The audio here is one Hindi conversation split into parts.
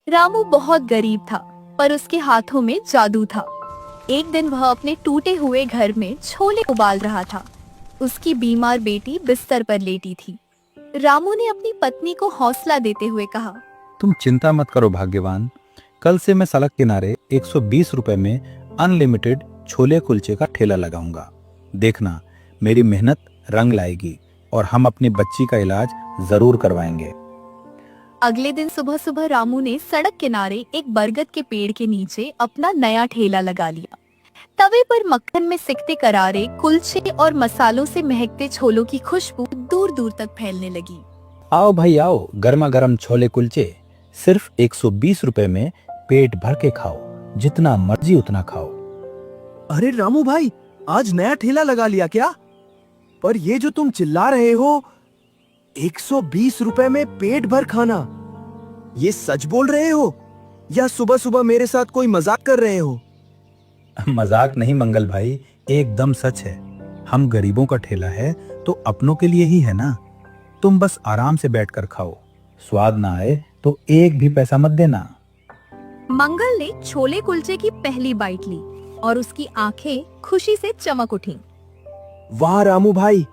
रामू बहुत गरीब था, पर उसके हाथों में जादू था। एक दिन वह अपने टूटे हुए घर में छोले उबाल रहा था। उसकी बीमार बेटी बिस्तर पर लेटी थी। रामू ने अपनी पत्नी को हौसला देते हुए कहा, तुम चिंता मत करो भाग्यवान। कल से मैं सड़क किनारे 120 रुपए में अनलिमिटेड छोले कुलचे का ठेला लगाऊंगा। देखना, मेरी मेहनत रंग लाएगी और हम अपनी बच्ची का इलाज जरूर करवाएंगे। अगले दिन सुबह सुबह रामू ने सड़क किनारे एक बरगद के पेड़ के नीचे अपना नया ठेला लगा लिया। तवे पर मक्खन में सिकते करारे कुलचे और मसालों से महकते छोलों की खुशबू दूर दूर तक फैलने लगी। आओ भाई आओ, गर्मा गर्म छोले कुलचे सिर्फ 120 रुपए में पेट भर के खाओ, जितना मर्जी उतना खाओ। अरे रामू भाई, आज नया ठेला लगा लिया क्या? पर ये जो तुम चिल्ला रहे हो, 120 रुपए में पेट भर खाना, ये सच बोल रहे हो या सुबह सुबह मेरे साथ कोई मजाक कर रहे हो? मजाक नहीं मंगल भाई, एकदम सच है। हम गरीबों का ठेला है तो अपनों के लिए ही है ना। तुम बस आराम से बैठकर खाओ, स्वाद ना आए तो एक भी पैसा मत देना। मंगल ने छोले कुलचे की पहली बाइट ली और उसकी आंखें खुशी से चमक उठीं। वाह रामू भाई,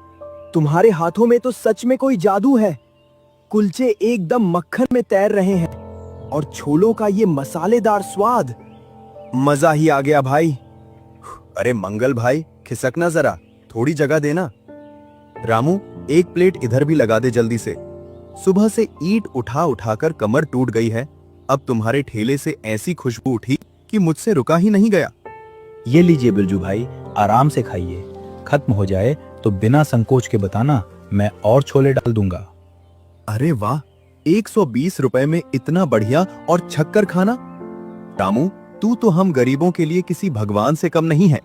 तुम्हारे हाथों में तो सच में कोई जादू है। कुलचे एकदम मक्खन में तैर रहे हैं और छोलों का ये मसालेदार स्वाद, मजा ही आ गया भाई। अरे मंगल भाई, खिसकना जरा, थोड़ी जगह देना। रामू, एक प्लेट इधर भी लगा दे जल्दी से। सुबह से ईंट उठा उठाकर कमर टूट गई है। अब तुम्हारे ठेले से ऐसी खुशबू उठी कि मुझसे रुका ही नहीं गया। ये लीजिए बिरजू भाई, आराम से खाइए। खत्म हो जाए तो बिना संकोच के बताना, मैं और छोले डाल दूंगा। अरे वाह, 120 रुपए में इतना बढ़िया और छक्कर खाना। रामू, तू तो हम गरीबों के लिए किसी भगवान से कम नहीं है।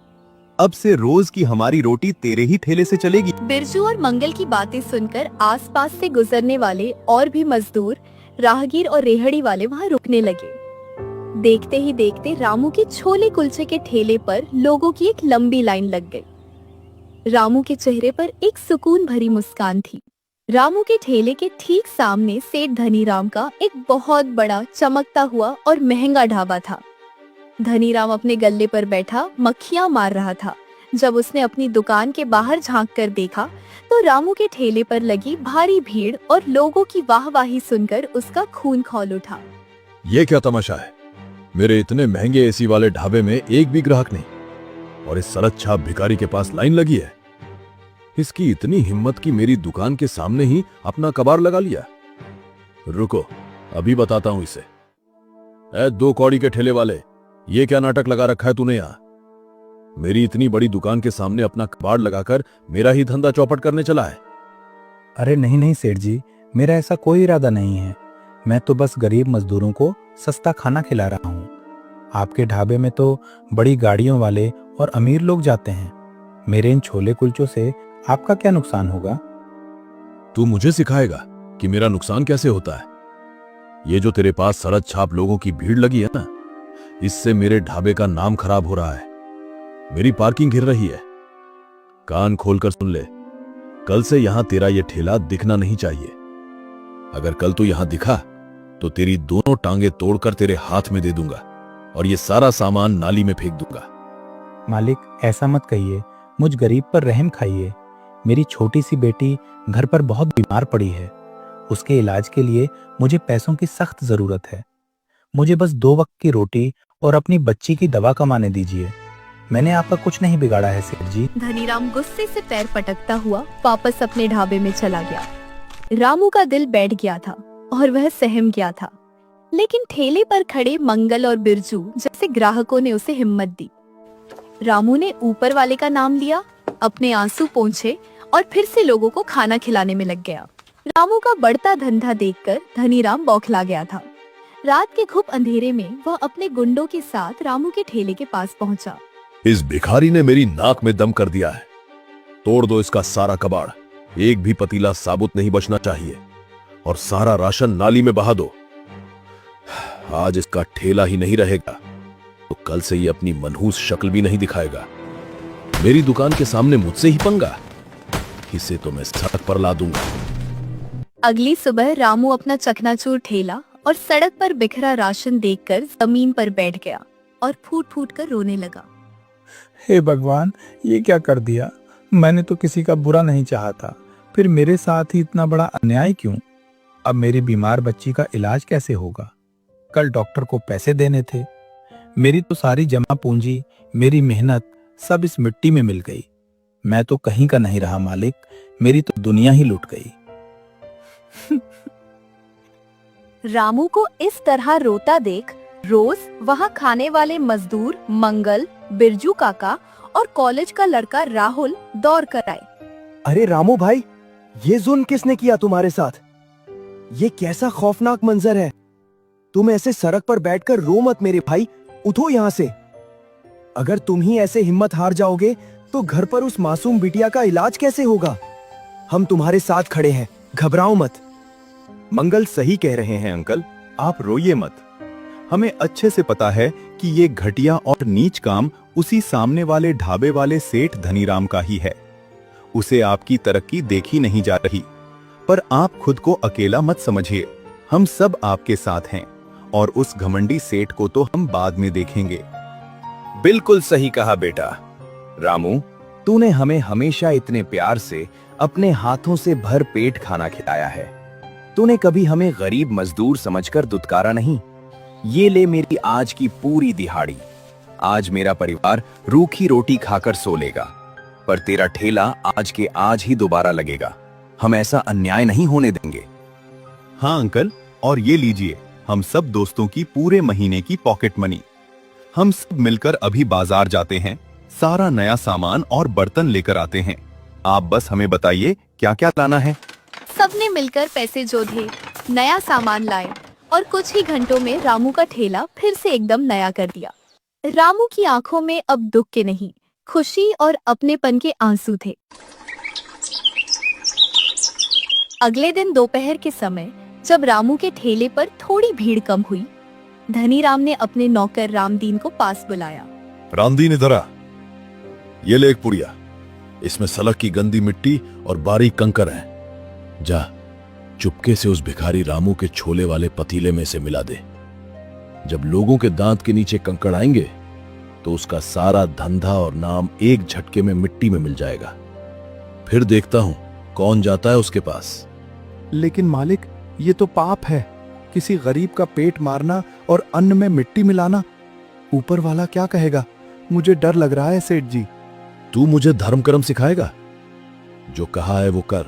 अब से रोज की हमारी रोटी तेरे ही ठेले से चलेगी। बिरजू और मंगल की बातें सुनकर आसपास से गुजरने वाले और भी मजदूर, राहगीर और रेहड़ी वाले वहाँ रुकने लगे। देखते ही देखते रामू के छोले कुलचे के ठेले पर लोगों की एक लंबी लाइन लग गई। रामू के चेहरे पर एक सुकून भरी मुस्कान थी। रामू के ठेले के ठीक सामने सेठ धनीराम का एक बहुत बड़ा चमकता हुआ और महंगा ढाबा था। धनीराम अपने गल्ले पर बैठा मक्खियां मार रहा था। जब उसने अपनी दुकान के बाहर झांक कर देखा तो रामू के ठेले पर लगी भारी भीड़ और लोगों की वाहवाही सुनकर उसका खून खौल उठा। ये क्या तमाशा है? मेरे इतने महंगे एसी वाले ढाबे में एक भी ग्राहक नहीं और इस सड़क छाप भिखारी के पास लाइन लगी है। इसकी इतनी हिम्मत कि मेरी दुकान के सामने ही अपना कबाड़ लगा लिया। रुको, अभी बताता हूं इसे। ऐ 2 कौड़ी के ठेले वाले, ये क्या नाटक लगा रखा है तूने यहाँ? मेरी इतनी बड़ी दुकान के सामने अपना कबाड़ लगाकर मेरा ही धंधा चौपट करने चला है। अरे नहीं नहीं सेठ जी, मेरा ऐसा कोई इरादा नहीं है। मैं तो बस गरीब मजदूरों को सस्ता खाना खिला रहा हूँ। आपके ढाबे में तो बड़ी गाड़ियों वाले और अमीर लोग जाते हैं। मेरे इन छोले कुलचों से आपका क्या नुकसान होगा? तू मुझे सिखाएगा कि मेरा नुकसान कैसे होता है? ये जो तेरे पास सड़क छाप लोगों की भीड़ लगी है ना, इससे मेरे ढाबे का नाम खराब हो रहा है। मेरी पार्किंग घिर रही है। कान खोलकर सुन ले, कल से यहां तेरा ये ठेला दिखना नहीं चाहिए। अगर कल तू यहां दिखा तो तेरी दोनों टांगे तोड़कर तेरे हाथ में दे दूंगा और ये सारा सामान नाली में फेंक दूंगा। मालिक, ऐसा मत कहिए, मुझ गरीब पर रहम खाइए। मेरी छोटी सी बेटी घर पर बहुत बीमार पड़ी है। उसके इलाज के लिए मुझे पैसों की सख्त जरूरत है। मुझे बस 2 वक्त की रोटी और अपनी बच्ची की दवा कमाने दीजिए। मैंने आपका कुछ नहीं बिगाड़ा है सेठ जी। धनीराम गुस्से से पैर पटकता हुआ वापस अपने ढाबे में चला गया। रामू का दिल बैठ गया था और वह सहम गया था, लेकिन ठेले पर खड़े मंगल और बिरजू जैसे ग्राहकों ने उसे हिम्मत दी। रामू ने ऊपर वाले का नाम लिया, अपने आंसू पोंछे और फिर से लोगों को खाना खिलाने में लग गया। रामू का बढ़ता धंधा देखकर धनीराम बौखला गया था। रात के घुप अंधेरे में वह अपने गुंडों के साथ रामू के ठेले के पास पहुंचा। इस भिखारी ने मेरी नाक में दम कर दिया है। तोड़ दो इसका सारा कबाड़, एक भी पतीला साबुत नहीं बचना चाहिए और सारा राशन नाली में बहा दो। आज इसका ठेला ही नहीं रहेगा तो कल से ये अपनी मनहूस शक्ल भी नहीं दिखाएगा। मेरी दुकान के सामने मुझसे ही पंगा, इसे तो मैं सड़क पर ला दूंगा। अगली सुबह रामू अपना चकनाचूर ठेला और सड़क पर बिखरा राशन देखकर जमीन पर बैठ गया और फूट फूट कर रोने लगा। हे भगवान, ये क्या कर दिया? मैंने तो किसी का बुरा नहीं चाहा था, फिर मेरे साथ ही इतना बड़ा अन्याय क्यों? अब मेरी बीमार बच्ची का इलाज कैसे होगा? कल डॉक्टर को पैसे देने थे। मेरी तो सारी जमा पूंजी, मेरी मेहनत सब इस मिट्टी में मिल गई। मैं तो कहीं का नहीं रहा मालिक, मेरी तो दुनिया ही लुट गई। रामू को इस तरह रोता देख रोज वहाँ खाने वाले मजदूर मंगल, बिरजू काका और कॉलेज का लड़का राहुल दौड़ कर आए। अरे रामू भाई, ये जुल्म किसने किया तुम्हारे साथ? ये कैसा खौफनाक मंजर है। तुम ऐसे सड़क पर बैठकर रो मत मेरे भाई, उठो यहाँ से। अगर तुम ही ऐसे हिम्मत हार जाओगे तो घर पर उस मासूम बिटिया का इलाज कैसे होगा? हम तुम्हारे साथ खड़े हैं, घबराओ मत। मंगल सही कह रहे हैं अंकल, आप रोइए मत। हमें अच्छे से पता है कि ये घटिया और नीच काम उसी सामने वाले ढाबे वाले सेठ धनीराम का ही है। उसे आपकी तरक्की देखी नहीं जा रही, पर आप खुद को अकेला मत समझिए। हम सब आपके साथ हैं और उस घमंडी सेठ को तो हम बाद में देखेंगे। बिल्कुल सही कहा बेटा। रामू, तूने हमें हमेशा इतने प्यार से अपने हाथों से भर पेट खाना खिलाया है। तूने कभी हमें गरीब मजदूर समझकर दुत्कारा नहीं। ये ले मेरी आज की पूरी दिहाड़ी। आज मेरा परिवार रूखी रोटी खाकर सो लेगा, पर तेरा ठेला आज के आज ही दोबारा लगेगा। हम ऐसा अन्याय नहीं होने देंगे। हाँ अंकल, और ये लीजिए हम सब दोस्तों की पूरे महीने की पॉकेट मनी। हम सब मिलकर अभी बाजार जाते हैं, सारा नया सामान और बर्तन लेकर आते हैं। आप बस हमें बताइए क्या क्या लाना है। सबने मिलकर पैसे जोड़े, नया सामान लाए और कुछ ही घंटों में रामू का ठेला फिर से एकदम नया कर दिया। रामू की आंखों में अब दुख के नहीं, खुशी और अपनेपन के आंसू थे। अगले दिन दोपहर के समय जब रामू के ठेले पर थोड़ी भीड़ कम हुई, धनीराम ने अपने नौकर रामदीन को पास बुलाया। रामदीन इधर आ, ये ले एक पुड़िया। इसमें सड़क की गंदी मिट्टी और बारीक कंकर हैं। जा चुपके से उस भिखारी रामू के छोले वाले पतीले में से मिला दे। जब लोगों के दांत के नीचे कंकड़ आएंगे तो उसका सारा धंधा और नाम एक झटके में मिट्टी में मिल जाएगा। फिर देखता हूं कौन जाता है उसके पास। लेकिन मालिक, ये तो पाप है, किसी गरीब का पेट मारना और अन्न में मिट्टी मिलाना। ऊपर वाला क्या कहेगा? मुझे डर लग रहा है सेठ जी। तू मुझे धर्म कर्म सिखाएगा? जो कहा है वो कर,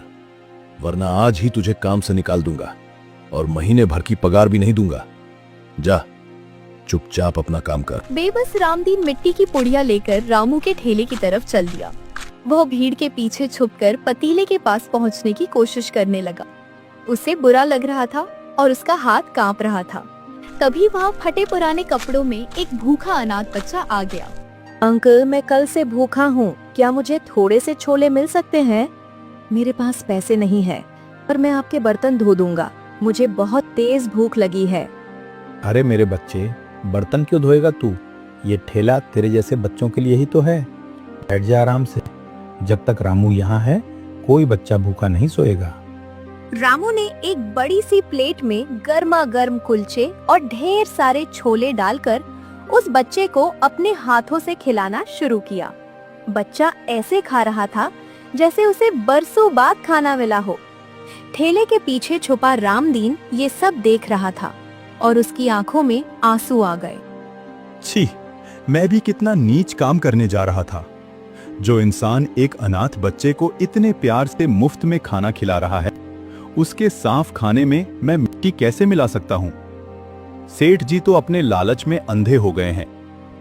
वरना आज ही तुझे काम से निकाल दूंगा और महीने भर की पगार भी नहीं दूंगा। जा चुपचाप अपना काम कर। बेबस रामदीन मिट्टी की पुड़िया लेकर रामू के ठेले की तरफ चल दिया। वह भीड़ के पीछे छुपकर पतीले के पास पहुंचने की कोशिश करने लगा। उसे बुरा लग रहा था और उसका हाथ कांप रहा था। तभी वहाँ फटे पुराने कपड़ों में एक भूखा अनाथ बच्चा आ गया। अंकल, मैं कल से भूखा हूँ, क्या मुझे थोड़े से छोले मिल सकते हैं? मेरे पास पैसे नहीं है, पर मैं आपके बर्तन धो दूंगा। मुझे बहुत तेज भूख लगी है। अरे मेरे बच्चे, बर्तन क्यों धोएगा तू? ये ठेला तेरे जैसे बच्चों के लिए ही तो है। बैठ जा आराम से। जब तक रामू यहाँ है कोई बच्चा भूखा नहीं सोएगा। रामू ने एक बड़ी सी प्लेट में गर्मा गर्म कुलचे और ढेर सारे छोले डालकर उस बच्चे को अपने हाथों से खिलाना शुरू किया। बच्चा ऐसे खा रहा था जैसे उसे बरसों बाद खाना मिला हो। ठेले के पीछे छुपा रामदीन ये सब देख रहा था और उसकी आंखों में आंसू आ गए। छी, मैं भी कितना नीच काम करने जा रहा था। जो इंसान एक अनाथ बच्चे को इतने प्यार से मुफ्त में खाना खिला रहा है, उसके साफ खाने में मैं मिट्टी कैसे मिला सकता हूँ? सेठ जी तो अपने लालच में अंधे हो गए हैं,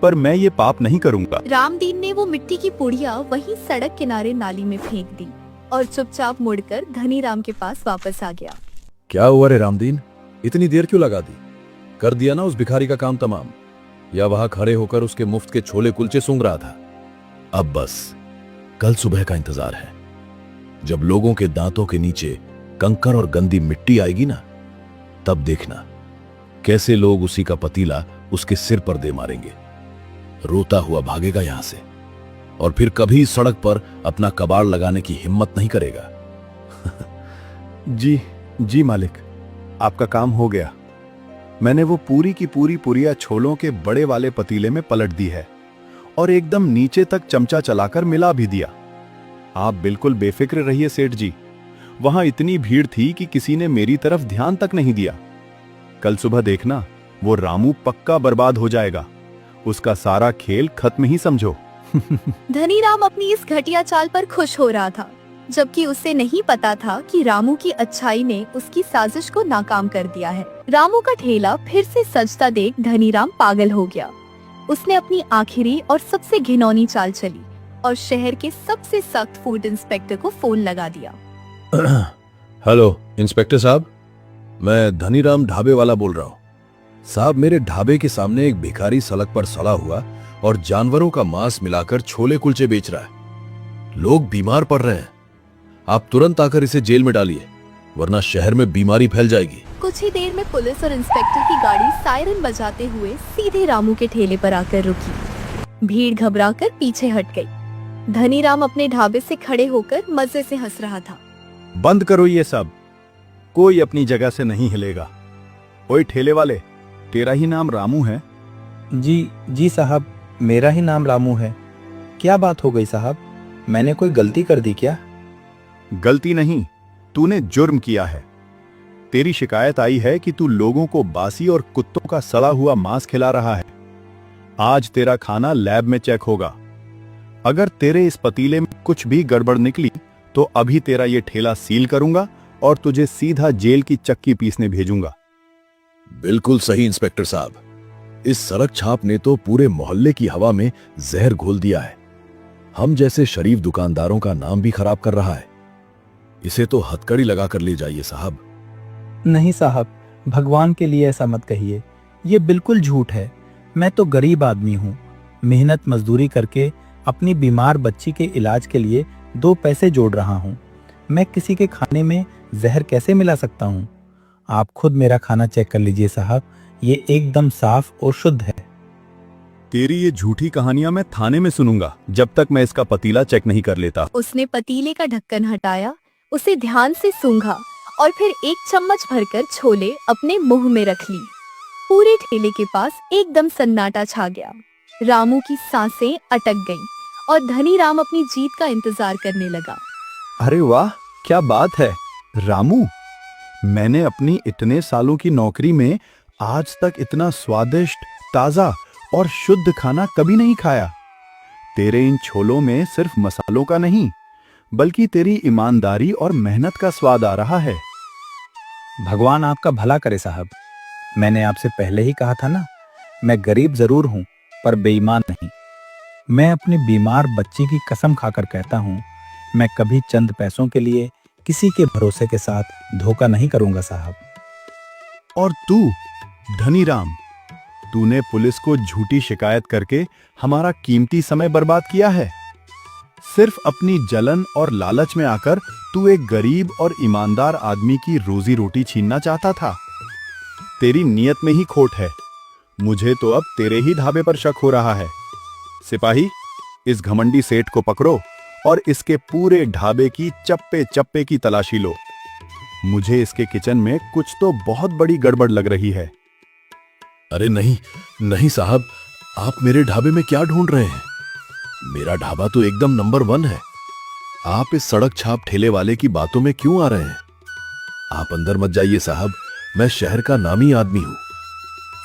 पर मैं ये पाप नहीं करूंगा। रामदीन ने वो मिट्टी की पुड़िया वहीं सड़क किनारे नाली में फेंक दी और चुपचाप मुड़कर धनीराम के पास वापस आ गया। क्या हुआ रे रामदीन, इतनी देर क्यों लगा दी? कर दिया ना उस भिखारी का काम तमाम, या वहां खड़े होकर उसके मुफ्त के छोले कुलचे सूंघ रहा था? अब बस कल सुबह का इंतजार है। जब लोगों के दांतों के नीचे कंकर और गंदी मिट्टी आएगी ना, तब देखना कैसे लोग उसी का पतीला उसके सिर पर दे मारेंगे। रोता हुआ भागेगा यहां से और फिर कभी सड़क पर अपना कबाड़ लगाने की हिम्मत नहीं करेगा। जी जी मालिक, आपका काम हो गया। मैंने वो पूरी की पूरी पुरिया छोलों के बड़े वाले पतीले में पलट दी है और एकदम नीचे तक चमचा चलाकर मिला भी दिया। आप बिल्कुल बेफिक्र रहिए सेठ जी, वहां इतनी भीड़ थी कि किसी ने मेरी तरफ ध्यान तक नहीं दिया। कल सुबह देखना, वो रामू पक्का बर्बाद हो जाएगा। उसका सारा खेल खत्म ही समझो। धनीराम अपनी इस घटिया चाल पर खुश हो रहा था, जबकि उसे नहीं पता था कि रामू की अच्छाई ने उसकी साजिश को नाकाम कर दिया है। रामू का ठेला फिर से सजता देख धनीराम पागल हो गया। उसने अपनी आखिरी और सबसे घिनौनी चाल चली और शहर के सबसे सख्त फूड इंस्पेक्टर को फोन लगा दिया। हेलो इंस्पेक्टर साहब, मैं धनीराम ढाबे वाला बोल रहा हूँ। साहब, मेरे ढाबे के सामने एक भिखारी सड़क पर सड़ा हुआ और जानवरों का मांस मिलाकर छोले कुलचे बेच रहा है। लोग बीमार पड़ रहे हैं। आप तुरंत आकर इसे जेल में डालिए, वरना शहर में बीमारी फैल जाएगी। कुछ ही देर में पुलिस और इंस्पेक्टर की गाड़ी सायरन बजाते हुए सीधे रामू के ठेले पर आकर रुकी। भीड़ घबराकर पीछे हट गई। धनीराम अपने ढाबे से खड़े होकर मजे से हंस रहा था। बंद करो ये सब, कोई अपनी जगह से नहीं हिलेगा। ओए ठेले वाले, तेरा ही नाम रामू है? जी साहब, मेरा ही नाम रामू है। क्या बात हो गई साहब? मैंने कोई गलती कर दी क्या? गलती नहीं, तूने जुर्म किया है। तेरी शिकायत आई है कि तू लोगों को बासी और कुत्तों का सड़ा हुआ मांस खिला रहा है। आज तेरा खाना लैब में चेक होगा। अगर तेरे इस पतीले में कुछ भी गड़बड़ निकली तो अभी तेरा ये ठेला सील करूंगा और तुझे सीधा जेल की चक्की पीसने भेजूंगा। बिल्कुल सही इंस्पेक्टर साहब, इस सड़क छाप ने तो पूरे मोहल्ले की हवा में जहर घोल दिया है। हम जैसे शरीफ दुकानदारों का नाम भी खराब कर रहा है। इसे तो हथकड़ी लगा कर ले जाइए साहब। नहीं साहब, भगवान के लिए ऐसा मत कहिए। ये बिल्कुल झूठ है। मैं तो गरीब आदमी हूँ। मेहनत मजदूरी करके अपनी बीमार बच्ची के इलाज के लिए 2 पैसे जोड़ रहा हूँ। मैं किसी के खाने में जहर कैसे मिला सकता हूँ? आप खुद मेरा खाना चेक कर लीजिए साहब, ये एकदम साफ और शुद्ध है। तेरी ये झूठी कहानियां मैं थाने में सुनूंगा, जब तक मैं इसका पतीला चेक नहीं कर लेता। उसने पतीले का ढक्कन हटाया, उसे ध्यान से सूंघा और फिर 1 चम्मच भरकर छोले अपने मुंह में रख ली। पूरे ठेले के पास एकदम सन्नाटा छा गया। रामू की सांसें अटक गईं और धनीराम अपनी जीत का इंतजार करने लगा। अरे वाह, क्या बात है रामू, मैंने अपनी इतने सालों की नौकरी में आज तक इतना स्वादिष्ट, ताजा और शुद्ध खाना कभी नहीं खाया। तेरे इन छोलों में सिर्फ मसालों का नहीं, बल्कि तेरी ईमानदारी और मेहनत का स्वाद आ रहा है। भगवान आपका भला करे साहब। मैंने आपसे पहले ही कहा था ना, मैं गरीब जरूर हूँ पर बेईमान नहीं। मैं अपनी बीमार बच्ची की कसम खाकर कहता हूँ, मैं कभी चंद पैसों के लिए किसी के भरोसे के साथ धोखा नहीं करूंगा साहब। और तू धनीराम, तूने पुलिस को झूठी शिकायत करके हमारा कीमती समय बर्बाद किया है। सिर्फ अपनी जलन और लालच में आकर तू एक गरीब और ईमानदार आदमी की रोजी रोटी छीनना चाहता था। तेरी नीयत में ही खोट है। मुझे तो अब तेरे ही ढाबे पर शक हो रहा है। सिपाही, इस घमंडी सेठ को पकड़ो और इसके पूरे ढाबे की चप्पे चप्पे की तलाशी लो। मुझे इसके किचन में कुछ तो बहुत बड़ी गड़बड़ लग रही है। अरे नहीं नहीं साहब, आप मेरे ढाबे में क्या ढूंढ रहे हैं? मेरा ढाबा तो एकदम नंबर 1 है। आप इस सड़क छाप ठेले वाले की बातों में क्यों आ रहे हैं? आप अंदर मत जाइए साहब, मैं शहर का नामी आदमी हूँ।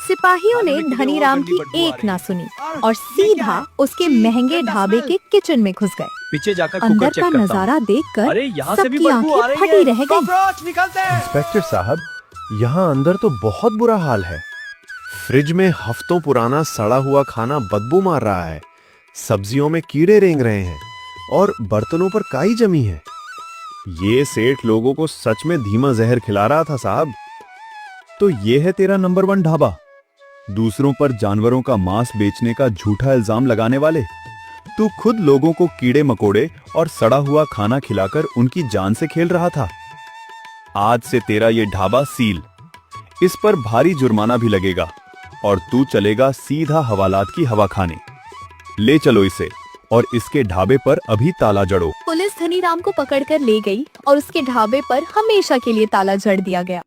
सिपाहियों ने धनीराम की एक ना सुनी और सीधा उसके महंगे ढाबे के किचन में घुस गए। पीछे जाकर अंदर का नजारा देखकर अरे यहाँ से भी सबकी बदबू आ आंखें रही फटी है। रह गईं। कॉकरोच निकलते हैं। इंस्पेक्टर साहब, यहाँ अंदर तो बहुत बुरा हाल है। फ्रिज में हफ्तों पुराना सड़ा हुआ खाना बदबू मार रहा है। सब्जियों में कीड़े रेंग रहे हैं और बर्तनों पर काई जमी है। ये सेठ लोगों को सच में धीमा जहर खिला रहा था साहब। तो ये है तेरा नंबर 1 ढाबा, दूसरों पर जानवरों का मांस बेचने का झूठा इल्जाम लगाने वाले। तू खुद लोगों को कीड़े मकोड़े और सड़ा हुआ खाना खिलाकर उनकी जान से खेल रहा था। आज से तेरा ये ढाबा सील, इस पर भारी जुर्माना भी लगेगा और तू चलेगा सीधा हवालात की हवा खाने। ले चलो इसे और इसके ढाबे पर अभी ताला जड़ो। पुलिस धनीराम को पकड़कर ले गई और उसके ढाबे पर हमेशा के लिए ताला जड़ दिया गया।